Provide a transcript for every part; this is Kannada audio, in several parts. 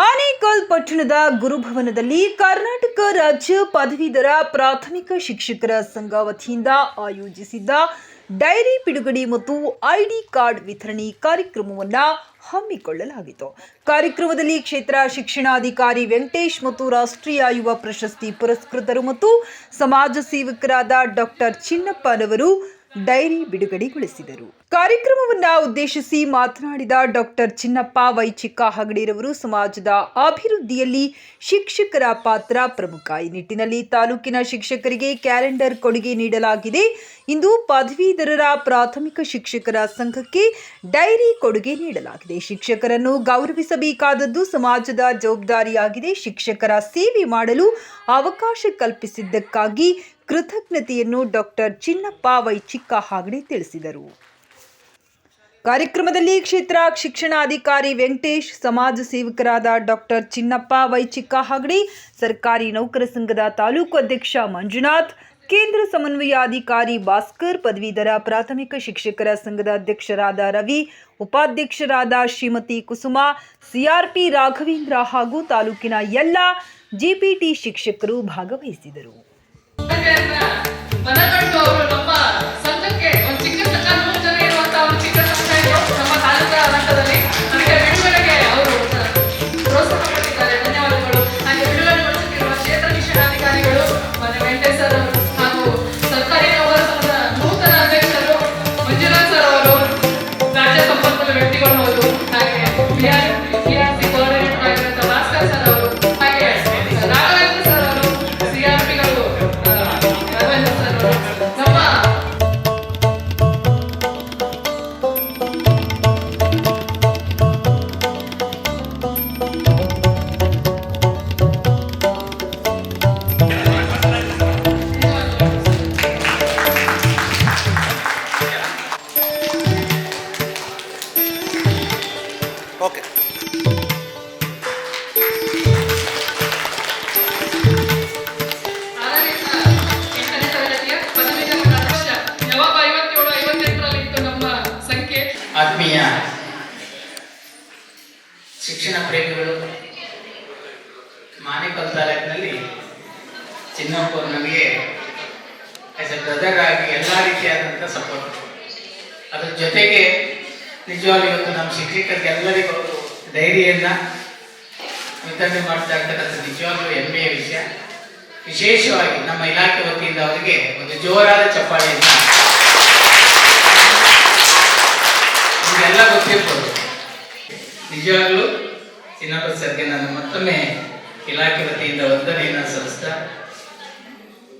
ಆನೇಕಲ್ ಪಟ್ಟಣದ ಗುರುಭವನದಲ್ಲಿ ಕರ್ನಾಟಕ ರಾಜ್ಯ ಪದವೀಧರ ಪ್ರಾಥಮಿಕ ಶಿಕ್ಷಕರ ಸಂಘ ವತಿಯಿಂದ ಆಯೋಜಿಸಿದ್ದ ಡೈರಿ ಬಿಡುಗಡೆ ಮತ್ತು ಐಡಿ ಕಾರ್ಡ್ ವಿತರಣೆ ಕಾರ್ಯಕ್ರಮವನ್ನು ಹಮ್ಮಿಕೊಳ್ಳಲಾಗಿತ್ತು. ಕಾರ್ಯಕ್ರಮದಲ್ಲಿ ಕ್ಷೇತ್ರ ಶಿಕ್ಷಣಾಧಿಕಾರಿ ವೆಂಕಟೇಶ್ ಮತ್ತು ರಾಷ್ಟ್ರೀಯ ಯುವ ಪ್ರಶಸ್ತಿ ಪುರಸ್ಕೃತರು ಮತ್ತು ಸಮಾಜ ಸೇವಕರಾದ ಡಾಕ್ಟರ್ ಚಿನ್ನಪ್ಪನವರು ಡೈರಿ ಬಿಡುಗಡೆಗೊಳಿಸಿದರು. ಕಾರ್ಯಕ್ರಮವನ್ನು ಉದ್ದೇಶಿಸಿ ಮಾತನಾಡಿದ ಡಾಕ್ಟರ್ ಚಿನ್ನಪ್ಪ ವೈ ಚಿಕ್ಕಹಗಡಿರವರು ಸಮಾಜದ ಅಭಿವೃದ್ಧಿಯಲ್ಲಿ ಶಿಕ್ಷಕರ ಪಾತ್ರ ಪ್ರಮುಖ. ಈ ನಿಟ್ಟಿನಲ್ಲಿ ತಾಲೂಕಿನ ಶಿಕ್ಷಕರಿಗೆ ಕ್ಯಾಲೆಂಡರ್ ಕೊಡುಗೆ ನೀಡಲಾಗಿದೆ. ಇಂದು ಪದವೀಧರರ ಪ್ರಾಥಮಿಕ ಶಿಕ್ಷಕರ ಸಂಘಕ್ಕೆ ಡೈರಿ ಕೊಡುಗೆ ನೀಡಲಾಗಿದೆ. ಶಿಕ್ಷಕರನ್ನು ಗೌರವಿಸಬೇಕಾದದ್ದು ಸಮಾಜದ ಜವಾಬ್ದಾರಿಯಾಗಿದೆ. ಶಿಕ್ಷಕರ ಸೇವೆ ಮಾಡಲು ಅವಕಾಶ ಕಲ್ಪಿಸಿದ್ದಕ್ಕಾಗಿ ಕೃತಜ್ಞತೆಯನ್ನು ಡಾಕ್ಟರ್ ಚಿನ್ನಪ್ಪ ವೈ ಚಿಕ್ಕಹಗಡಿ ತಿಳಿಸಿದರು. ಕಾರ್ಯಕ್ರಮದಲ್ಲಿ ಕ್ಷೇತ್ರ ಶಿಕ್ಷಣಾಧಿಕಾರಿ ವೆಂಕಟೇಶ್, ಸಮಾಜ ಸೇವಕರಾದ ಡಾಕ್ಟರ್ ಚಿನ್ನಪ್ಪ ವೈ ಚಿಕ್ಕಹಗಡಿ, ಸರ್ಕಾರಿ ನೌಕರ ಸಂಘದ ತಾಲೂಕು ಅಧ್ಯಕ್ಷ ಮಂಜುನಾಥ್, ಕೇಂದ್ರ ಸಮನ್ವಯಾಧಿಕಾರಿ ಭಾಸ್ಕರ್, ಪದವೀಧರ ಪ್ರಾಥಮಿಕ ಶಿಕ್ಷಕರ ಸಂಘದ ಅಧ್ಯಕ್ಷರಾದ ರವಿ, ಉಪಾಧ್ಯಕ್ಷರಾದ ಶ್ರೀಮತಿ ಕುಸುಮಾ, ಸಿಆರ್ಪಿ ರಾಘವೇಂದ್ರ ಹಾಗೂ ತಾಲೂಕಿನ ಎಲ್ಲ ಜಿಪಿಟಿ ಶಿಕ್ಷಕರು ಭಾಗವಹಿಸಿದರು. ಮನಗಂಡು ಅವರು ನಮ್ಮ ಸಂಘಕ್ಕೆ ಒಂದು ಚಿಕ್ಕ ಸಂಘ 100 ಜನ ಇರುವಂತಹ ಒಂದು ಚಿಕ್ಕ ಸಂಘ ಇದು ನಮ್ಮ ತಾಲೂಕಾ ಮಟ್ಟದಲ್ಲಿ ನಮಗೆ ಬಿಡುಗಡೆಗೆ ಅವರು ಪ್ರೋತ್ಸಾಹ ಕೊಟ್ಟಿದ್ದಾರೆ. ಧನ್ಯವಾದಗಳು. ಹಾಗೆ ಬಿಡುಗಡೆಗೊಳಿಸುತ್ತಿರುವ ಕ್ಷೇತ್ರ ಶಿಕ್ಷಣಾಧಿಕಾರಿಗಳು ವೆಂಕಟೇಶ್ ಸರ್ ಹಾಗೂ ಸರ್ಕಾರಿ ನೌಕರ ಸಂಘದ ನೂತನ ಅಧ್ಯಕ್ಷರು ಮಂಜುನಾಥ್ ಸರ್ ಅವರು, ರಾಜ್ಯ ಸಂಪನ್ಮೂಲ ವ್ಯಕ್ತಿಗಳು ಅವರು, ಹಾಗೆ PRC ಕೋಆರ್ಡಿನೇಟರ್ ಆಗಿರುವಂತಹ ಭಾಸ್ಕರ್ ಸರ್ ಅವರು, ಹಾಗೆ ರಾಘವೇಂದ್ರ ಸರ್ ಅವರು, ಸಿಆರ್ಪಿಗಳು ಓಕೆ. ಆತ್ಮೀಯ ಶಿಕ್ಷಣ ಪ್ರೇಮಿಗಳು, ಆನೇಕಲ್ ತಾಲೂಕಿನಲ್ಲಿ ಚಿನ್ನಪ್ಪ ನಮಗೆ ಆಸ್ ಎ ಬ್ರದರ್ ಆಗಿ ಎಲ್ಲ ರೀತಿಯಾದಂಥ ಸಪೋರ್ಟ್. ಅದ್ರ ಜೊತೆಗೆ ನಿಜವಾಗ್ಲೂ ಇವತ್ತು ನಮ್ಮ ಶಿಕ್ಷಕರಿಗೆ ಎಲ್ಲರಿಗೂ ಅವರು ಧೈರ್ಯವನ್ನು ವಿತರಣೆ ಮಾಡ್ತಾ ಇರ್ತಕ್ಕಂಥ ನಿಜವಾಗ್ಲೂ ಹೆಮ್ಮೆಯ ವಿಷಯ. ವಿಶೇಷವಾಗಿ ನಮ್ಮ ಇಲಾಖೆ ವತಿಯಿಂದ ಅವರಿಗೆ ಒಂದು ಜೋರಾದ ಚಪ್ಪಾಳೆಯನ್ನು. ನಿಮಗೆಲ್ಲ ಗೊತ್ತಿರ್ಬೋದು. ನಿಜವಾಗ್ಲೂ ಚಿನ್ನಪ್ಪ ಸರ್ಗೆ ನಾನು ಮತ್ತೊಮ್ಮೆ ಇಲಾಖೆ ವತಿಯಿಂದ ವಂದನೆಯನ್ನು ಸಲ್ಲಿಸ್ತಾ,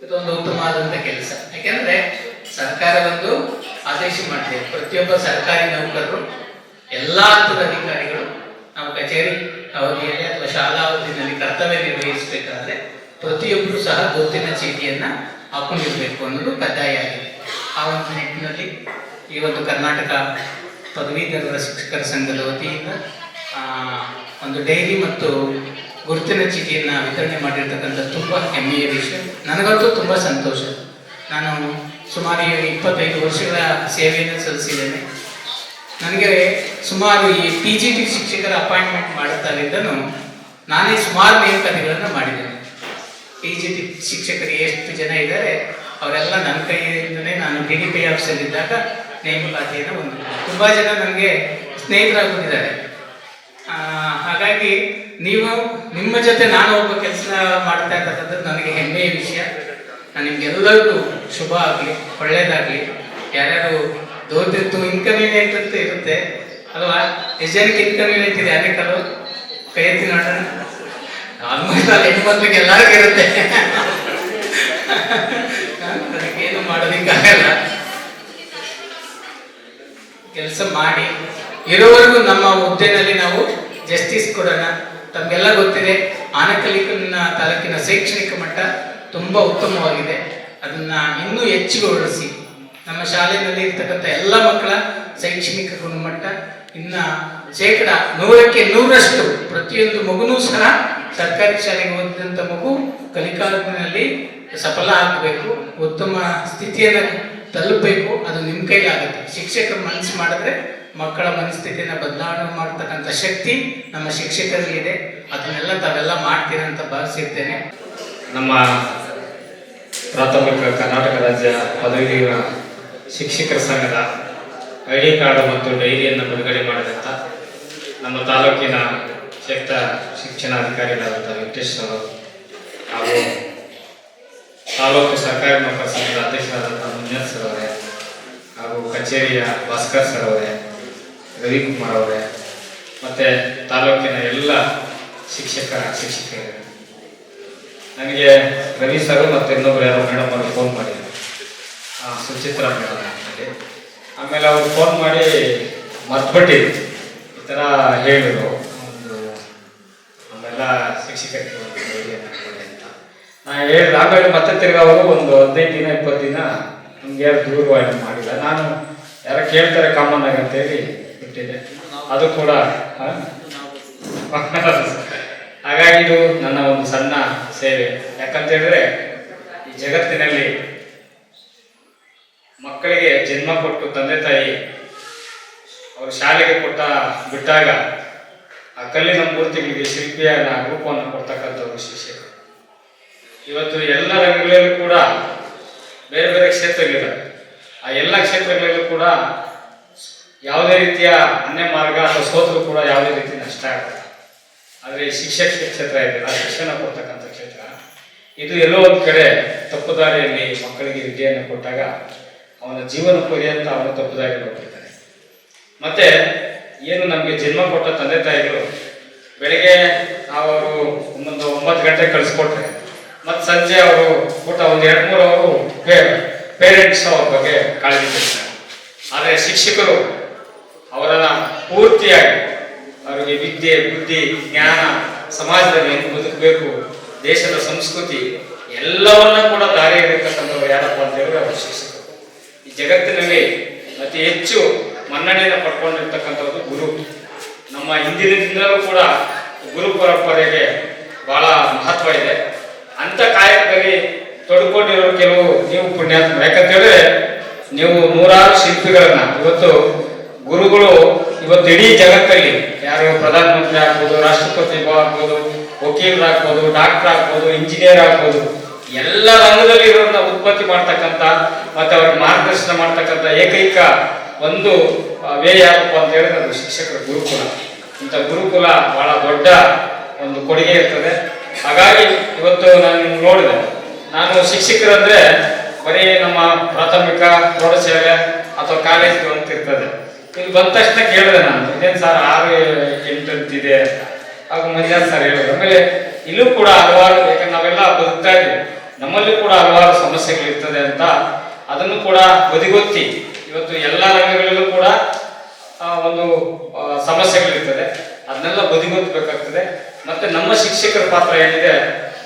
ಇದೊಂದು ಉತ್ತಮವಾದಂಥ ಕೆಲಸ. ಯಾಕೆಂದರೆ ಸರ್ಕಾರ ಒಂದು ಆದೇಶ ಮಾಡಿದೆ, ಪ್ರತಿಯೊಬ್ಬ ಸರ್ಕಾರಿ ನೌಕರರು ಎಲ್ಲ ಹಂತದ ಅಧಿಕಾರಿಗಳು ನಾವು ಕಚೇರಿ ಅವಧಿಯಲ್ಲಿ ಅಥವಾ ಶಾಲಾ ಅವಧಿಯಲ್ಲಿ ಕರ್ತವ್ಯ ನಿರ್ವಹಿಸಬೇಕಾದ್ರೆ ಪ್ರತಿಯೊಬ್ಬರು ಸಹ ಗುರುತಿನ ಚೀಟಿಯನ್ನು ಹಾಕೊಂಡಿರಬೇಕು ಅನ್ನೋದು ಕಡ್ಡಾಯ ಆಗಿದೆ. ಆ ಒಂದು ನಿಟ್ಟಿನಲ್ಲಿ ಈ ಒಂದು ಕರ್ನಾಟಕ ಪದವೀಧರರ ಶಿಕ್ಷಕರ ಸಂಘದ ವತಿಯಿಂದ ಒಂದು ಡೈರಿ ಮತ್ತು ಗುರುತಿನ ಚೀಟಿಯನ್ನು ವಿತರಣೆ ಮಾಡಿರ್ತಕ್ಕಂಥ ತುಂಬ ಹೆಮ್ಮೆಯ ವಿಷಯ. ನನಗಂತೂ ತುಂಬ ಸಂತೋಷ. ನಾನು ಸುಮಾರು 25 ವರ್ಷಗಳ ಸೇವೆಯನ್ನು ಸಲ್ಲಿಸಿದ್ದೇನೆ. ನನಗೆ ಸುಮಾರು ಈ PGT ಶಿಕ್ಷಕರ ಅಪಾಯಿಂಟ್ಮೆಂಟ್ ಮಾಡುತ್ತಾಗಿದ್ದನು ನಾನೇ ಸುಮಾರು ನೇಮಕಾತಿಗಳನ್ನು ಮಾಡಿದ್ದೇನೆ. PGT ಶಿಕ್ಷಕರು ಎಷ್ಟು ಜನ ಇದ್ದಾರೆ ಅವರೆಲ್ಲ ನನ್ನ ಕೈಯಿಂದಲೇ ನಾನು DDP ಆಫೀಸಲ್ಲಿದ್ದಾಗ ನೇಮಕಾತಿಯನ್ನು ಹೊಂದಿದ್ದೆ. ತುಂಬ ಜನ ನನಗೆ ಸ್ನೇಹಿತರಾಗಿದ್ದಾರೆ. ಹಾಗಾಗಿ ನೀವು ನಿಮ್ಮ ಜೊತೆ ನಾನು ಒಬ್ಬ ಕೆಲಸ ಮಾಡ್ತಾ ಇರ್ತಕ್ಕಂಥದ್ದು ನನಗೆ ಹೆಮ್ಮೆಯ ವಿಷಯ. ನಾನು ನಿಮ್ಗೆಲ್ಲರಿಗೂ ಶುಭ ಆಗಲಿ, ಒಳ್ಳೆಯದಾಗಲಿ. ಯಾರ್ಯಾರು ದೋತಿತ್ತು ಇನ್ಕನ್ವೀನಿಯಂಟ್ ಅಂತ ಇರುತ್ತೆ ಅಲ್ವಾ? ಎಷ್ಟು ಜನಕ್ಕೆ ಇನ್ಕನ್ವೀನಿಯಂಟ್ ಇದೆ ಅನೇಕರು? ಕೈ ಎತ್ತಿ ನೋಡೋಣ. ಆಲ್ಮೋಸ್ಟ್ ಅಲ್ಲಿ ಹೆಣ್ಮಕ್ಳಿಗೆ ಎಲ್ಲರಿಗೂ ಇರುತ್ತೆ. ನನಗೇನು ಮಾಡೋದಕ್ಕಾಗಲ್ಲ. ಕೆಲಸ ಮಾಡಿ ಇರೋವರೆಗೂ ನಮ್ಮ ಹುದ್ದೆನಲ್ಲಿ ನಾವು ಜಸ್ಟಿಸ್ ಕೊಡೋಣ. ತಮಗೆಲ್ಲ ಗೊತ್ತಿದೆ, ಆನೇಕಲ್ಲಿನ ತಾಲೂಕಿನ ಶೈಕ್ಷಣಿಕ ಮಟ್ಟ ತುಂಬ ಉತ್ತಮವಾಗಿದೆ. ಅದನ್ನು ಇನ್ನೂ ಹೆಚ್ಚುಗೊಳಿಸಿ ನಮ್ಮ ಶಾಲೆಯಲ್ಲಿ ಇರ್ತಕ್ಕಂಥ ಎಲ್ಲ ಮಕ್ಕಳ ಶೈಕ್ಷಣಿಕ ಗುಣಮಟ್ಟ ಇನ್ನು 100% 100% ಪ್ರತಿಯೊಂದು ಮಗುನೂ ಸಹ ಸರ್ಕಾರಿ ಶಾಲೆಗೆ ಓದಿದಂಥ ಮಗು ಕಲಿಕಾಲದಲ್ಲಿ ಸಫಲ ಆಗಬೇಕು, ಉತ್ತಮ ಸ್ಥಿತಿಯನ್ನು ತಲುಪಬೇಕು. ಅದು ನಿಮ್ಮ ಕೈಲಾಗುತ್ತೆ. ಶಿಕ್ಷಕರು ಮನಸ್ಸು ಮಾಡಿದ್ರೆ ಮಕ್ಕಳ ಮನಸ್ಥಿತಿನ ಬದಲಾವಣೆ ಮಾಡ್ತಕ್ಕಂಥ ಶಕ್ತಿ ನಮ್ಮ ಶಿಕ್ಷಕರಿಗಿದೆ. ಅದನ್ನೆಲ್ಲ ತಾವೆಲ್ಲ ಮಾಡ್ತೀರಂತ ಭಾವಿಸಿರ್ತೇನೆ. ನಮ್ಮ ಪ್ರಾಥಮಿಕ ಕರ್ನಾಟಕ ರಾಜ್ಯ ಪದವೀಧರ ಶಿಕ್ಷಕರ ಸಂಘದ ID ಕಾರ್ಡ್ ಮತ್ತು ಡೈರಿಯನ್ನು ಬಿಡುಗಡೆ ಮಾಡಿದಂಥ ನಮ್ಮ ತಾಲೂಕಿನ ಕ್ಷೇತ್ರ ಶಿಕ್ಷಣಾಧಿಕಾರಿಗಳಾದಂಥ ವೆಂಕಟೇಶ್ ಅವರು ಹಾಗೂ ತಾಲೂಕು ಸರ್ಕಾರಿ ನೌಕರ ಸಂಘದ ಅಧ್ಯಕ್ಷರಾದಂಥ ಮಂಜುನಾಥ್ ಸರ್ ಅವರೇ ಹಾಗೂ ಕಚೇರಿಯ ಭಾಸ್ಕರ್ ಸರ್ ಅವರೇ, ರವಿಕುಮಾರ್ ಅವರೇ, ಮತ್ತು ತಾಲೂಕಿನ ಎಲ್ಲ ಶಿಕ್ಷಕರು, ನನಗೆ ರವಿ ಸರ್ ಮತ್ತು ಇನ್ನೊಬ್ಬರು ಯಾರೋ ಮೇಡಮ್ ಅವರು ಫೋನ್ ಮಾಡಿದ್ರು, ಸುಚಿತ್ರಾ ಮೇಡಮ್ ಅಂತೇಳಿ. ಆಮೇಲೆ ಅವ್ರು ಫೋನ್ ಮಾಡಿ ಮರ್ತ್ಬಿಟ್ಟಿದ್ರು, ಈ ಥರ ಹೇಳಿದ್ರು ಒಂದು ನಮ್ಮೆಲ್ಲ ಶಿಕ್ಷಕರಿಗೆ ಒಂದು ಡೈರಿಯನ್ನು ಕೊಡಿ ಅಂತ. ನಾನು ಹೇಳಿದೆ. ಆಮೇಲೆ ಮತ್ತೆ ತಿರ್ಗಿ ಅವರು ಒಂದು 15 ದಿನ 20 ದಿನ ನಮ್ಗೆ ಯಾರು ದೂರವಾಣಿ ಮಾಡಿಲ್ಲ. ನಾನು ಯಾರು ಕೇಳ್ತಾರೆ ಕಾಮನ್ ಆಗಿ ಅಂತೇಳಿ ಬಿಟ್ಟಿದ್ದೆ. ಅದು ಕೂಡ ಹಾಗಾಗಿ ಇದು ನನ್ನ ಒಂದು ಸಣ್ಣ ಸೇವೆ. ಯಾಕಂತ ಹೇಳಿದ್ರೆ ಈ ಜಗತ್ತಿನಲ್ಲಿ ಮಕ್ಕಳಿಗೆ ಜನ್ಮ ಕೊಟ್ಟು ತಂದೆ ತಾಯಿ ಅವರು ಶಾಲೆಗೆ ಬಿಟ್ಟಾಗ ಆ ಕಲ್ಲಿನ ಮೂರ್ತಿಗಳಿಗೆ ಶಿಲ್ಪಿಯ ರೂಪವನ್ನು ಕೊಡ್ತಕ್ಕಂಥವ್ರು ಶಿಕ್ಷಕರು. ಇವತ್ತು ಎಲ್ಲ ರಂಗಗಳಲ್ಲೂ ಕೂಡ ಬೇರೆ ಬೇರೆ ಕ್ಷೇತ್ರಗಳಿದ್ದಾವೆ. ಆ ಎಲ್ಲ ಕ್ಷೇತ್ರಗಳಲ್ಲೂ ಕೂಡ ಯಾವುದೇ ರೀತಿಯ ಅನ್ಯ ಮಾರ್ಗ ಅಥವಾ ಸೋತರು ಕೂಡ ಯಾವುದೇ ರೀತಿ ನಷ್ಟ ಆಗುತ್ತೆ. ಆದರೆ ಈ ಶಿಕ್ಷಕ ಕ್ಷೇತ್ರ ಇದೆಯಲ್ಲ, ಶಿಕ್ಷಣ ಕೊಡ್ತಕ್ಕಂಥ ಕ್ಷೇತ್ರ, ಇದು ಎಲ್ಲೋ ಒಂದು ಕಡೆ ತಪ್ಪು ದಾರಿಯಲ್ಲಿ ಮಕ್ಕಳಿಗೆ ವಿದ್ಯೆಯನ್ನು ಕೊಟ್ಟಾಗ ಅವನ ಜೀವನ ಪರ್ಯಂತ ಅವನು ತಪ್ಪು ದಾರಿಯಲ್ಲಿ ಹೋಗ್ತಿರ್ತಾನೆ. ಮತ್ತೆ ಏನು ನಮಗೆ ಜನ್ಮ ಕೊಟ್ಟ ತಂದೆ ತಾಯಿಗಳು ಬೆಳಗ್ಗೆ ಅವರು ಒಂದೊಂದು 9 ಗಂಟೆಗೆ ಕಳಿಸ್ಕೊಟ್ರೆ ಮತ್ತು ಸಂಜೆ ಅವರು ಊಟ ಒಂದು 2-3 ಅವರು ಪೇರೆಂಟ್ಸ್ ಅವ್ರ ಬಗ್ಗೆ ಕಾಳಜಿ ಕೊಡ್ತಾರೆ. ಆದರೆ ಶಿಕ್ಷಕರು ಅವರನ್ನು ಪೂರ್ತಿಯಾಗಿ ಅವರಿಗೆ ವಿದ್ಯೆ, ಬುದ್ಧಿ, ಜ್ಞಾನ, ಸಮಾಜದಲ್ಲಿ ಏನು ಬದುಕಬೇಕು, ದೇಶದ ಸಂಸ್ಕೃತಿ ಎಲ್ಲವನ್ನ ಕೂಡ ದಾರಿ ಇರತಕ್ಕಂಥವ್ರು ಯಾರಪ್ಪ ಅಂತ ಹೇಳಿದ್ರೆ ಅವರು ಶಿಕ್ಷಕರು. ಈ ಜಗತ್ತಿನಲ್ಲಿ ಅತಿ ಹೆಚ್ಚು ಮನ್ನಣೆಯನ್ನು ಪಡ್ಕೊಂಡಿರ್ತಕ್ಕಂಥದ್ದು ಗುರು. ನಮ್ಮ ಹಿಂದಿನಿಂದಲೂ ಕೂಡ ಗುರು ಪರಂಪರೆಗೆ ಬಹಳ ಮಹತ್ವ ಇದೆ. ಅಂಥ ಕಾಯಕದಲ್ಲಿ ತೊಡ್ಕೊಂಡಿರೋ ಕೆಲವು ನೀವು ಪುಣ್ಯಾತ್ಮ. ಯಾಕಂತ ಹೇಳಿದ್ರೆ ನೀವು 100 ಶಿಲ್ಪಿಗಳನ್ನ ಇವತ್ತು ಗುರುಗಳು ಇವತ್ತು ಇಡೀ ಜಗತ್ತಲ್ಲಿ ಯಾರು ಪ್ರಧಾನಮಂತ್ರಿ ಆಗ್ಬೋದು, ರಾಷ್ಟ್ರಪತಿ ಆಗ್ಬೋದು, ವಕೀಲರಾಗ್ಬೋದು, ಡಾಕ್ಟರ್ ಆಗ್ಬೋದು, ಇಂಜಿನಿಯರ್ ಆಗ್ಬೋದು, ಎಲ್ಲ ರಂಗದಲ್ಲಿ ಇರೋದನ್ನ ಉತ್ಪತ್ತಿ ಮಾಡ್ತಕ್ಕಂಥ ಮತ್ತೆ ಅವ್ರಿಗೆ ಮಾರ್ಗದರ್ಶನ ಮಾಡ್ತಕ್ಕಂಥ ಏಕೈಕ ಒಂದು ವೇ ಯಾಕಪ್ಪ ಅಂತ ಹೇಳಿದ್ರೆ ಅದು ಶಿಕ್ಷಕರ ಗುರುಕುಲ. ಇಂಥ ಗುರುಕುಲ ಬಹಳ ದೊಡ್ಡ ಒಂದು ಕೊಡುಗೆ ಇರ್ತದೆ. ಹಾಗಾಗಿ ಇವತ್ತು ನಾನು ನೋಡಿದೆ, ನಾನು ಶಿಕ್ಷಕರಂದ್ರೆ ಬರೀ ನಮ್ಮ ಪ್ರಾಥಮಿಕ ಪ್ರೌಢಶಾಲೆ ಅಥವಾ ಕಾಲೇಜ್ಗೆ ಅಂತ ಇರ್ತದೆ. ಇಲ್ಲಿ ಬಂದ ತಕ್ಷಣ ಕೇಳಿದೆ ನಾನು, ಇದೇನು ಸರ್ 6-8 ಅಂತಿದೆ ಹಾಗೂ ಮಂಜಾತ್ ಸರ್ ಹೇಳಿದ್ರು. ಆಮೇಲೆ ಇಲ್ಲೂ ಕೂಡ ಹಲವಾರು, ಯಾಕಂದ್ರೆ ನಾವೆಲ್ಲ ಬದುಕ್ತಾ ಇದ್ದೀವಿ, ನಮ್ಮಲ್ಲೂ ಕೂಡ ಹಲವಾರು ಸಮಸ್ಯೆಗಳಿರ್ತದೆ ಅಂತ ಅದನ್ನು ಕೂಡ ಬದಿಗೊತ್ತಿ ಇವತ್ತು ಎಲ್ಲ ರಂಗಗಳಲ್ಲೂ ಕೂಡ ಒಂದು ಸಮಸ್ಯೆಗಳಿರ್ತದೆ, ಅದನ್ನೆಲ್ಲ ಬದಿಗೊತ್ತಬೇಕಾಗ್ತದೆ. ಮತ್ತೆ ನಮ್ಮ ಶಿಕ್ಷಕರ ಪಾತ್ರ ಏನಿದೆ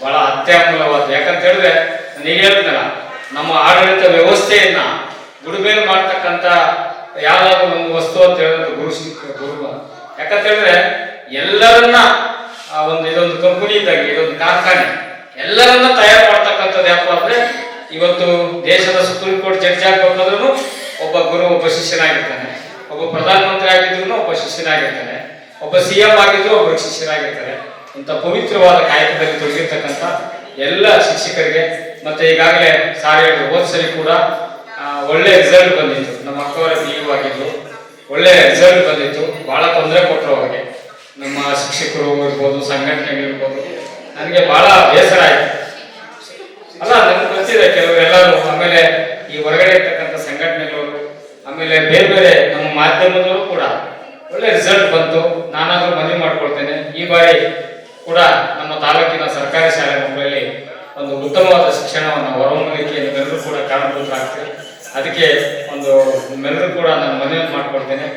ಬಹಳ ಅತ್ಯಮೂಲ್ಯವಾದ. ಯಾಕಂತ ಹೇಳಿದ್ರೆ ನಾನು ಈಗ ಹೇಳ್ತೇನೆ, ನಮ್ಮ ಆಡಳಿತ ವ್ಯವಸ್ಥೆಯನ್ನ ಗುಡುಮೇಲು ಮಾಡ್ತಕ್ಕಂಥ ಯಾವ್ದಾದ್ರು ಒಂದು ವಸ್ತು ಅಂತ ಹೇಳಿದ್ರೆ ಗುರು. ಯಾಕಂತ ಹೇಳಿದ್ರೆ ಎಲ್ಲರನ್ನ ಇದೊಂದು ಕಂಪನಿ ಇದ್ದಾಗ, ಇದೊಂದು ಕಾರ್ಖಾನೆ, ಎಲ್ಲರನ್ನ ತಯಾರು ಮಾಡ್ತಕ್ಕಂಥದ್ದು ಯಾಕಪ್ಪ ಅಂದ್ರೆ ಇವತ್ತು ದೇಶದ ಸುಪ್ರೀಂ ಕೋರ್ಟ್ ಜಡ್ಜ್ ಆಗ್ಬೇಕಾದ್ರೂ ಒಬ್ಬ ಗುರು ಒಬ್ಬ ಶಿಷ್ಯನಾಗಿರ್ತಾನೆ, ಒಬ್ಬ ಪ್ರಧಾನಮಂತ್ರಿ ಆಗಿದ್ರು ಒಬ್ಬ ಶಿಷ್ಯನಾಗಿರ್ತಾನೆ, ಒಬ್ಬ CM ಆಗಿದ್ರು ಒಬ್ಬ ಶಿಷ್ಯನಾಗಿರ್ತಾರೆ. ಇಂಥ ಪವಿತ್ರವಾದ ಕಾಯಕದಲ್ಲಿ ತೊಡಗಿರ್ತಕ್ಕಂಥ ಎಲ್ಲ ಶಿಕ್ಷಕರಿಗೆ ಮತ್ತೆ ಈಗಾಗಲೇ ಸಾರಿ ಓದ್ಸಲಿ ಕೂಡ ಒಳ್ಳೆ ರಿಸಲ್ಟ್ ಬಂದಿತ್ತು. ನಮ್ಮ ಅಕ್ಕವರ PU ಆಗಿದ್ರು, ಒಳ್ಳೆ ರಿಸಲ್ಟ್ ಬಂದಿತ್ತು. ಬಹಳ ತೊಂದರೆ ಕೊಟ್ಟರು ಅವ್ರಿಗೆ, ನಮ್ಮ ಶಿಕ್ಷಕರು ಇರ್ಬೋದು, ಸಂಘಟನೆಗಳಿರ್ಬೋದು. ನನಗೆ ಬಹಳ ಬೇಸರ ಆಯ್ತು. ಅಲ್ಲ, ನನಗೆ ಗೊತ್ತಿದೆ ಕೆಲವರೆಲ್ಲರೂ, ಆಮೇಲೆ ಈ ಹೊರಗಡೆ ಇರ್ತಕ್ಕಂಥ ಸಂಘಟನೆಗಳವರು, ಆಮೇಲೆ ಬೇರೆ ಬೇರೆ ನಮ್ಮ ಮಾಧ್ಯಮದವರು ಕೂಡ ಒಳ್ಳೆ ರಿಸಲ್ಟ್ ಬಂತು. ನಾನಾದ್ರೂ ಮನವಿ ಮಾಡ್ಕೊಳ್ತೇನೆ, ಈ ಬಾರಿ ಕೂಡ ನಮ್ಮ ತಾಲೂಕಿನ ಸರ್ಕಾರಿ ಶಾಲೆ ಮಕ್ಕಳಲ್ಲಿ ಒಂದು ಉತ್ತಮವಾದ ಶಿಕ್ಷಣವನ್ನು ಹೊರಹೊಮ್ಮಲಿಕ್ಕೆ ನೀವೆಲ್ಲರೂ ಕೂಡ ಕಾರಣಭೂತರಾಗ್ತೀವಿ. ಅದಕ್ಕೆ ನಿಮ್ಮೆಲ್ಲರೂ ಕೂಡ ನಾನು ಮನವಿ ಮಾಡ್ಕೊಳ್ತೇನೆ.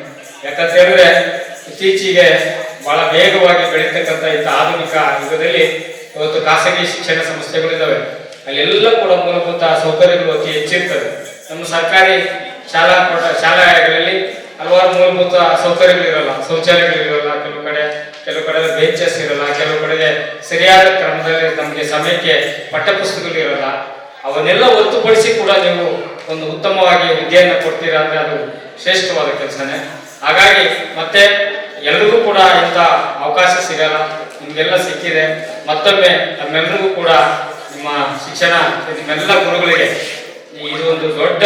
ಯಾಕಂತ ಹೇಳಿದ್ರೆ ಇತ್ತೀಚೆಗೆ ಬಹಳ ವೇಗವಾಗಿ ಬೆಳೀತಕ್ಕಂಥ ಇಂಥ ಆಧುನಿಕ ಯುಗದಲ್ಲಿ ಇವತ್ತು ಖಾಸಗಿ ಶಿಕ್ಷಣ ಸಂಸ್ಥೆಗಳಿದ್ದಾವೆ, ಅಲ್ಲೆಲ್ಲ ಕೂಡ ಮೂಲಭೂತ ಸೌಕರ್ಯಗಳು ಅತಿ ಹೆಚ್ಚಿರ್ತದೆ. ನಮ್ಮ ಸರ್ಕಾರಿ ಶಾಲೆಗಳಲ್ಲಿ ಹಲವಾರು ಮೂಲಭೂತ ಸೌಕರ್ಯಗಳಿರಲ್ಲ, ಶೌಚಾಲಯಗಳಿರಲ್ಲ, ಕೆಲವು ಕಡೆ ಬೆಂಚಸ್ ಇರಲ್ಲ, ಕೆಲವು ಕಡೆಗೆ ಸರಿಯಾದ ಕ್ರಮದಲ್ಲಿ ನಮಗೆ ಸಮಯಕ್ಕೆ ಪಠ್ಯಪುಸ್ತಕಗಳು ಇರಲ್ಲ. ಅವನ್ನೆಲ್ಲ ಹೊರತುಪಡಿಸಿ ಕೂಡ ನೀವು ಒಂದು ಉತ್ತಮವಾಗಿ ವಿದ್ಯೆಯನ್ನು ಕೊಡ್ತೀರಾ ಅಂದ್ರೆ ಅದು ಶ್ರೇಷ್ಠವಾದ ಕೆಲಸನೇ. ಹಾಗಾಗಿ ಮತ್ತೆ ಎಲ್ರಿಗೂ ಕೂಡ ಇಂಥ ಅವಕಾಶ ಸಿಗಲ್ಲ, ನಿಮ್ಗೆಲ್ಲ ಸಿಕ್ಕಿದೆ. ಮತ್ತೊಮ್ಮೆ ನಮ್ಮೆಲ್ಲರಿಗೂ ಕೂಡ ನಿಮ್ಮ ಶಿಕ್ಷಣ, ನಿಮ್ಮೆಲ್ಲ ಗುರುಗಳಿಗೆ ಇದು ಒಂದು ದೊಡ್ಡ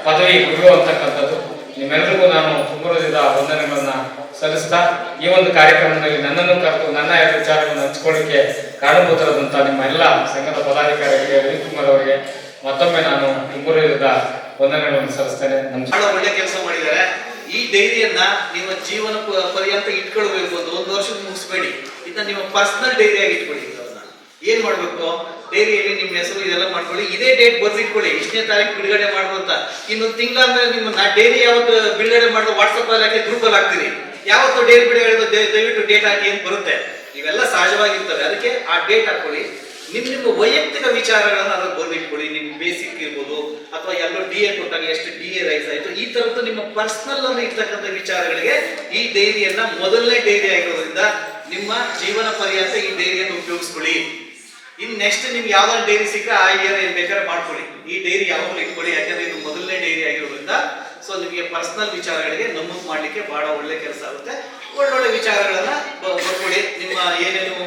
ಪದವಿ ಗುರು ಅಂತಕ್ಕಂಥದ್ದು. ನಿಮ್ಮೆಲ್ಲರಿಗೂ ನಾನು ತುಂಬದಿಂದ ವಂದನೆಗಳನ್ನ ಸಲ್ಲಿಸ್ತಾ ಈ ಒಂದು ಕಾರ್ಯಕ್ರಮದಲ್ಲಿ ನನ್ನನ್ನು ಕರೆದು ನನ್ನ ಎರಡು ವಿಚಾರಗಳನ್ನು ಹಂಚ್ಕೊಳ್ಳಿಕ್ಕೆ ಕಾರಣಭೂತರಾದಂಥ ನಿಮ್ಮ ಎಲ್ಲ ಸಂಘದ ಪದಾಧಿಕಾರಿಗಳಿಗೆ, ರವಿಕುಮಾರ್ ಅವರಿಗೆ ಮತ್ತೊಮ್ಮೆ ನಾನು ತುಂಬದಿಂದ ವಂದನೆಗಳನ್ನು ಸಲ್ಲಿಸ್ತೇನೆ. ಬಹಳ ಒಳ್ಳೆ ಕೆಲಸ ಮಾಡಿದ್ದಾರೆ. ಈ ಡೈರಿಯನ್ನ ನಿಮ್ಮ ಜೀವನ ಪರ್ಯಂತ ಇಟ್ಕೊಳ್ಬೇಕು. ಒಂದು ವರ್ಷಕ್ಕೆ ಮುಗಿಸ್ಬೇಡಿ. ಇದನ್ನ ನಿಮ್ಮ ಪರ್ಸನಲ್ ಡೈರಿ ಆಗಿ ಇಟ್ಕೊಳ್ಳಿ. ಅದನ್ನ ಏನ್ ಮಾಡ್ಬೇಕು, ಡೈರಿಯಲ್ಲಿ ನಿಮ್ಮ ಹೆಸರು ಇದೆಲ್ಲ ಮಾಡ್ಕೊಳ್ಳಿ. ಇದೇ ಡೇಟ್ ಬರ್ದಿಟ್ಕೊಳ್ಳಿ, ಇಷ್ಟನೇ ತಾರೀಕು ಬಿಡುಗಡೆ ಮಾಡುವ ಅಂತ. ಇನ್ನೊಂದು ತಿಂಗಳಾದ್ಮೇಲೆ ನಿಮ್ಮ ಡೈರಿ ಯಾವತ್ತು ಬಿಡುಗಡೆ ಮಾಡೋದು ವಾಟ್ಸಪ್ ಅಲ್ಲಿ ಹಾಕಿ ಗ್ರೂಪ್ ಅಲ್ಲಿ ಹಾಕ್ತೀರಿ. ಯಾವತ್ತು ಡೈರಿ ಬಿಡುಗಡೆ ದಯವಿಟ್ಟು ಡೇಟ್ ಹಾಕಿ ಅಂತ ಬರುತ್ತೆ. ಇವೆಲ್ಲ ಸಹಜವಾಗಿರ್ತವೆ. ಅದಕ್ಕೆ ಆ ಡೇಟ್ ಹಾಕೊಳ್ಳಿ. ನಿಮ್ಮ ವೈಯಕ್ತಿಕ ವಿಚಾರಗಳನ್ನ ಅದ್ರಲ್ಲಿ ಬರ್ದಿಟ್ಕೊಳ್ಳಿ. ನಿಮ್ ಬೇಸಿಕ್ ಇರ್ಬೋದು ಅಥವಾ ಎಲ್ಲೋ DA ಕೊಟ್ಟಾಗ ಎಷ್ಟು DA ರೈಸ್ ಆಯ್ತು, ಈ ತರದ್ದು ನಿಮ್ಮ ಪರ್ಸನಲ್ ಅನ್ನು ಇರ್ತಕ್ಕಂಥ ವಿಚಾರಗಳಿಗೆ ಈ ಡೈರಿಯನ್ನ ಮೊದಲನೇ ಡೈರಿ ಆಗಿರೋದ್ರಿಂದ ನಿಮ್ಮ ಜೀವನ ಪರ್ಯಂತ ಈ ಡೈರಿಯನ್ನು ಉಪಯೋಗಿಸ್ಕೊಳ್ಳಿ. ಇನ್ ನೆಕ್ಸ್ಟ್ ನಿಮ್ಗೆ ಯಾವ್ದಾದ್ರು ಡೈರಿ ಸಿಕ್ಕರೆ ಆ ಇಯರ್ ಏನ್ ಬೇಕಾದ್ರೆ ಮಾಡ್ಕೊಳ್ಳಿ. ಈ ಡೈರಿ ಯಾವಾಗಲೂ ಇಟ್ಕೊಳ್ಳಿ, ಯಾಕಂದ್ರೆ ಇದು ಮೊದಲನೇ ಡೈರಿ ಆಗಿರೋದ್ರಿಂದ ಸೊ ನಿಮಗೆ ಪರ್ಸನಲ್ ವಿಚಾರಗಳಿಗೆ ನಮೂದು ಮಾಡ್ಲಿಕ್ಕೆ ಬಹಳ ಒಳ್ಳೆ ಕೆಲಸ ಆಗುತ್ತೆ. ಒಳ್ಳೊಳ್ಳೆ ವಿಚಾರಗಳನ್ನ ಬರ್ಕೊಳ್ಳಿ. ನಿಮ್ಮ ಏನೇನು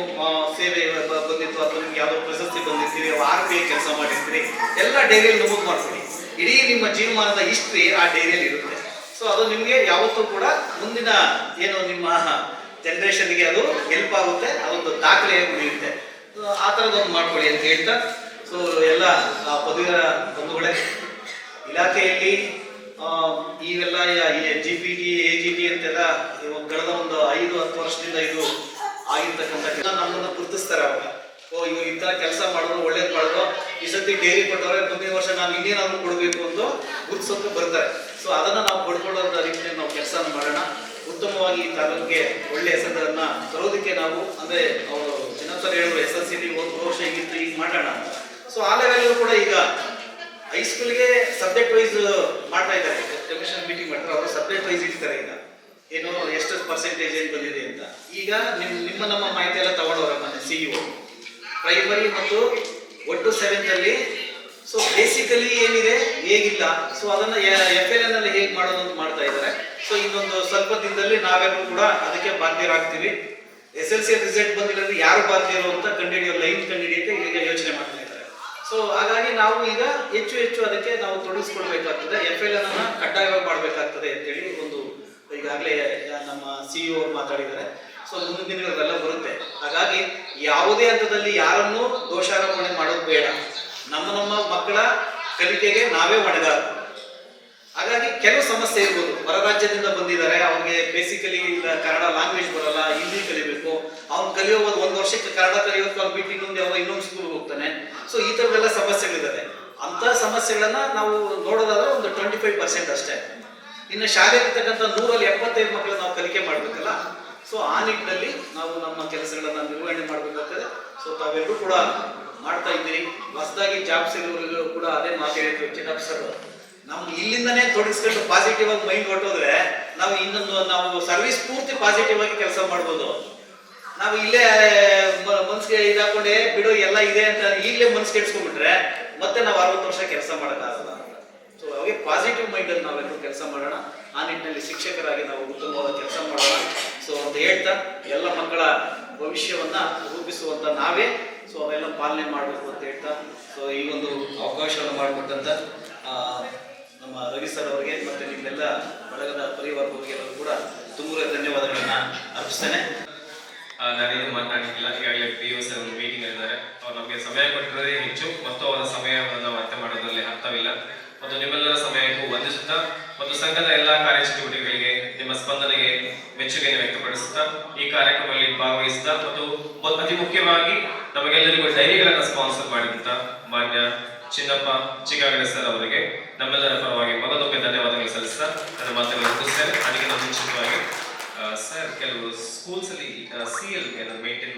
ಸೇವೆ ಬಂದಿತ್ತು ಅಥವಾ ನಿಮ್ಗೆ ಯಾವ್ದೋ ಪ್ರಶಸ್ತಿ ಬಂದಿರ್ತೀರಿ, RPI ಕೆಲಸ ಮಾಡಿರ್ತೀರಿ, ಎಲ್ಲ ಡೈರಿಯಲ್ಲಿ ನಮೂದು ಮಾಡ್ಕೊಳ್ಳಿ. ಇಡೀ ನಿಮ್ಮ ಜೀವಮಾನದ ಹಿಸ್ಟ್ರಿ ಆ ಡೈರಿಯಲ್ಲಿ ಇರುತ್ತೆ. ಸೊ ಅದು ನಿಮ್ಗೆ ಯಾವತ್ತೂ ಕೂಡ ಮುಂದಿನ ಏನು ನಿಮ್ಮ ಜನರೇಷನ್ಗೆ ಅದು ಹೆಲ್ಪ್ ಆಗುತ್ತೆ. ಅದೊಂದು ದಾಖಲೆಯಾಗಿ ಉಳಿಯುತ್ತೆ. ಆ ಥರದೊಂದು ಮಾಡ್ಕೊಳ್ಳಿ ಅಂತ ಹೇಳ್ತಾ, ಸೊ ಎಲ್ಲ ಪದವೀಧರ ಬಂಧುಗಳೇ, ಇಲಾಖೆಯಲ್ಲಿ ಇವೆಲ್ಲ GPT AGT ಅಂತೆಲ್ಲ ಕಳೆದ ಒಂದು 5-10 ವರ್ಷದಿಂದ ಇದು ಆಗಿರ್ತಕ್ಕಂಥ ನಮ್ಮನ್ನ ಗುರುತಿಸ್ತಾರೆ. ಅವಾಗ ಇವ್ರು ಈ ತರ ಕೆಲಸ ಮಾಡಿದ್ರು, ಒಳ್ಳೇದು ಮಾಡಿದ್ರು, ಈ ಸತಿ ಡೈರಿ ಕೊಟ್ಟವ್ರೆ, ಮುಂದಿನ ವರ್ಷ ನಾನು ಇನ್ನೇನಾದ್ರು ಕೊಡಬೇಕು ಅಂತ ಗುರುತಿಸೋಕೆ ಬರ್ತಾರೆ. ಸೊ ಅದನ್ನ ನಾವು ಪಡ್ಕೊಳ್ಳೋದ್ರ ರೀತಿಯಲ್ಲಿ ನಾವು ಕೆಲಸ ಮಾಡೋಣ. ಉತ್ತಮವಾಗಿ ಈ ತಾಲೂಕಿಗೆ ಒಳ್ಳೆ ಹೆಸರನ್ನ ತರೋದಕ್ಕೆ ನಾವು, ಅಂದ್ರೆ ಅವರು ಚಿನ್ನಪ್ಪರು ಹೇಳಿದ್ರು SSCT ಒಂದು ವರ್ಷ ಹೀಗಿತ್ತು, ಈಗ ಮಾಡೋಣ. ಸೊ ಆ ಲೆವೆಲ್ ಕೂಡ ಈಗ ಹೈಸ್ಕೂಲ್ಗೆ ಸಬ್ಜೆಕ್ಟ್ ವೈಸ್ ಮಾಡ್ತಾ ಇದ್ದಾರೆ. ಕಮಿಷನ್ ಮೀಟಿಂಗ್ ಮಾಡ್ತಾರೆ, ಅವರು ಸಬ್ಜೆಕ್ಟ್ ವೈಸ್ ಇರ್ತಾರೆ. ಈಗ ಏನು ಎಷ್ಟು ಪರ್ಸೆಂಟೇಜ್ ಏನು ಬಂದಿದೆ ಅಂತ ಈಗ ನಮ್ಮ ಮಾಹಿತಿ ಎಲ್ಲ ತಗೊಂಡವ್ರೆ ಮೊನ್ನೆ CEO. ಪ್ರೈಮರಿ ಮತ್ತು ಒಟ್ಟು 7th ಅಲ್ಲಿ ಸೊ ಬೇಸಿಕಲಿ ಏನಿದೆ ಹೇಗಿಲ್ಲ, ಸೊ ಅದನ್ನ FLN ಅಲ್ಲಿ ಹೇಗೆ ಮಾಡೋದು ಅಂತ ಮಾಡ್ತಾ ಇದ್ದಾರೆ. ಸೊ ಇನ್ನೊಂದು ಸ್ವಲ್ಪ ದಿನದಲ್ಲಿ ನಾವೆಲ್ಲರೂ ಕೂಡ ಅದಕ್ಕೆ ಬಾಧ್ಯರಾಗ್ತೀವಿ. SLC ರಿಸಲ್ಟ್ ಬಂದಿಲ್ಲ ಅಂದ್ರೆ ಯಾರು ಬಾಧ್ಯರು ಅಂತ ಕಂಡುಹಿಡಿಯೋ ಲೈನ್ ಕಂಡುಹಿಡಿಯಕ್ಕೆ ಈಗ ಯೋಚನೆ ಮಾಡ್ತಾ ಇದ್ದಾರೆ. ಸೊ ಹಾಗಾಗಿ ನಾವು ಈಗ ಹೆಚ್ಚು ಅದಕ್ಕೆ ನಾವು ತೊಡಗಿಸ್ಕೊಳ್ಬೇಕಾಗ್ತದೆ. FLN ಅನ್ನ ಕಡ್ಡಾಯವಾಗಿ ಮಾಡಬೇಕಾಗ್ತದೆ ಅಂತೇಳಿ ಒಂದು ಈಗಾಗಲೇ ನಮ್ಮ CEO ಮಾತಾಡಿದ್ದಾರೆ. ಸೊ ಮುಂದಿನ ದಿನಗಳೆಲ್ಲ ಬರುತ್ತೆ. ಹಾಗಾಗಿ ಯಾವುದೇ ಹಂತದಲ್ಲಿ ಯಾರನ್ನೂ ದೋಷಾರೋಪಣೆ ಮಾಡೋದು ಬೇಡ. ನಮ್ಮ ಮಕ್ಕಳ ಕಲಿಕೆಗೆ ನಾವೇ ಹೊಣೆಗಾರ. ಹಾಗಾಗಿ ಕೆಲವು ಸಮಸ್ಯೆ ಇರ್ಬೋದು. ಹೊರ ರಾಜ್ಯದಿಂದ ಬಂದಿದ್ದಾರೆ, ಅವ್ರಿಗೆ ಬೇಸಿಕಲಿ ಕನ್ನಡ ಲ್ಯಾಂಗ್ವೇಜ್ ಬರಲ್ಲ, ಹಿಂದಿ ಕಲಿಬೇಕು. ಅವ್ನು ಕಲಿಯೋ ಒಂದು ವರ್ಷಕ್ಕೆ ಕನ್ನಡ ಕಲಿಯೋಕೆ ಅವ್ನು ಬಿಟ್ಟು ಇನ್ನೊಂದು ಸ್ಕೂಲ್ಗೆ ಹೋಗ್ತಾನೆ. ಸೊ ಈ ಥರದ್ದೆಲ್ಲ ಸಮಸ್ಯೆಗಳಿದ್ದಾರೆ. ಅಂತ ಸಮಸ್ಯೆಗಳನ್ನ ನಾವು ನೋಡೋದಾದ್ರೆ ಒಂದು 25% ಅಷ್ಟೇ. ಇನ್ನು ಶಾಲೆ ಇರ್ತಕ್ಕಂಥ 100ರಲ್ಲಿ 75 ಮಕ್ಕಳು ನಾವು ಕಲಿಕೆ ಮಾಡ್ಬೇಕಲ್ಲ. ಸೊ ಆ ನಿಟ್ಟಿನಲ್ಲಿ ನಾವು ನಮ್ಮ ಕೆಲಸಗಳನ್ನ ನಿರ್ವಹಣೆ ಮಾಡಬೇಕಾಗ್ತದೆ. ಸೊ ತಾವೆಲ್ಲರೂ ಕೂಡ ಮಾಡ್ತಾ ಇದ್ದೀರಿ. ಹೊಸದಾಗಿ ಜಾಬ್ ಸಿಗೋರಿಗೂ ಕೂಡ ಅದೇ ಮಾತು ಹೇಳಿದ್ರು ಚಿನ್ನಪ್ಪ ಸರ್. ನಮ್ಗೆ ಇಲ್ಲಿಂದನೇ ತೊಡಗಿಸ್ಕೊಂಡು ಪಾಸಿಟಿವ್ ಆಗಿ ಮೈಂಡ್ ಹೊಟ್ಟೋದ್ರೆ ನಾವು ಇನ್ನೊಂದು ನಾವು ಸರ್ವಿಸ್ ಪೂರ್ತಿ ಪಾಸಿಟಿವ್ ಆಗಿ ಕೆಲಸ ಮಾಡ್ಬೋದು. ನಾವು ಇಲ್ಲೇ ಮನ್ಸಿಗೆ ಇದಾಕೊಂಡೆ ಬಿಡು ಎಲ್ಲ ಇದೆ ಅಂತ ಈಗಲೇ ಮನ್ಸು ಕೆಡ್ಸ್ಕೊಂಡ್ಬಿಟ್ರೆ ಮತ್ತೆ ನಾವು 60 ವರ್ಷ ಕೆಲಸ ಮಾಡೋಕ್ಕಾಗಲ್ಲ. ಸೊ ಅವಾಗೆ ಪಾಸಿಟಿವ್ ಮೈಂಡ್ ಅಲ್ಲಿ ನಾವೆಲ್ಲರೂ ಕೆಲಸ ಮಾಡೋಣ. ಆ ನಿಟ್ಟಿನಲ್ಲಿ ಶಿಕ್ಷಕರಾಗಿ ನಾವು ಉತ್ತಮವಾದ ಕೆಲಸ ಮಾಡೋಣ. ಸೊ ಅಂತ ಹೇಳ್ತಾ ಎಲ್ಲ ಮಕ್ಕಳ ಭವಿಷ್ಯವನ್ನ ರೂಪಿಸುವಂತ ನಾವೇ ಸೊ ಅವೆಲ್ಲ ಪಾಲನೆ ಮಾಡಬೇಕು ಅಂತ ಹೇಳ್ತಾ, ಸೊ ಈ ಒಂದು ಅವಕಾಶವನ್ನು ಮಾಡಿಕೊಟ್ಟಂತ ನಮ್ಮ ರವಿ ಸರ್ ಅವರಿಗೆ ಮತ್ತೆ ನಿಮ್ಮೆಲ್ಲ ಬಳಗದ ಪರಿವಾರದವರಿಗೆ ಎಲ್ಲರೂ ಕೂಡ ತುಂಬ ಧನ್ಯವಾದಗಳನ್ನ ಅರ್ಪಿಸ್ತೇನೆ. ನಾನೇನು ಮಾತನಾಡಿಲ್ಲ. ಈಗಾಗಲೇ PO ಸರ್ ಒಂದು ಮೀಟಿಂಗ್ ಇದ್ದಾರೆ. ಅವ್ರು ನಮಗೆ ಸಮಯ ಕೊಟ್ಟಿರೋದೇ ಹೆಚ್ಚು ಮತ್ತು ಅವರ ಸಮಯವನ್ನು ನಾವು ಅರ್ಥ ಮಾಡೋದ್ರಲ್ಲಿ ಅರ್ಥವಿಲ್ಲ. ಮತ್ತು ನಿಮ್ಮೆಲ್ಲರ ಸಮಯಕ್ಕೂ ವಂದಿಸುತ್ತಾ ಮತ್ತು ಸಂಘದ ಎಲ್ಲ ಕಾರ್ಯಚಟುವಟಿಕೆಗಳಿಗೆ ನಿಮ್ಮ ಸ್ಪಂದನೆಗೆ ಮೆಚ್ಚುಗೆಯನ್ನು ವ್ಯಕ್ತಪಡಿಸುತ್ತಾ ಈ ಕಾರ್ಯಕ್ರಮದಲ್ಲಿ ಭಾಗವಹಿಸುತ್ತಾ ಮತ್ತು ಅತಿ ಮುಖ್ಯವಾಗಿ ನಮಗೆಲ್ಲರಿಗೂ ಡೈರಿಗಳನ್ನು ಸ್ಪಾನ್ಸರ್ ಮಾಡಿದಂತ ಮಾನ್ಯ ಚಿನ್ನಪ್ಪ ಚಿಕಾಗಡೆ ಸರ್ ಅವರಿಗೆ ನಮ್ಮೆಲ್ಲರ ಪರವಾಗಿ ಮಗದೊಮ್ಮೆ ಧನ್ಯವಾದಗಳು ಸಲ್ಲಿಸ್ತಾ ನನ್ನ ಮಾತುಗಳನ್ನು ಮುಗಿಸ್ತೇನೆ. ಅದಕ್ಕಿಂತ ಮುಂಚಿತವಾಗಿ ಸರ್, ಕೆಲವು ಸ್ಕೂಲ್ಸ್ ಅಲ್ಲಿ CL ಮೇಂಟೈನ್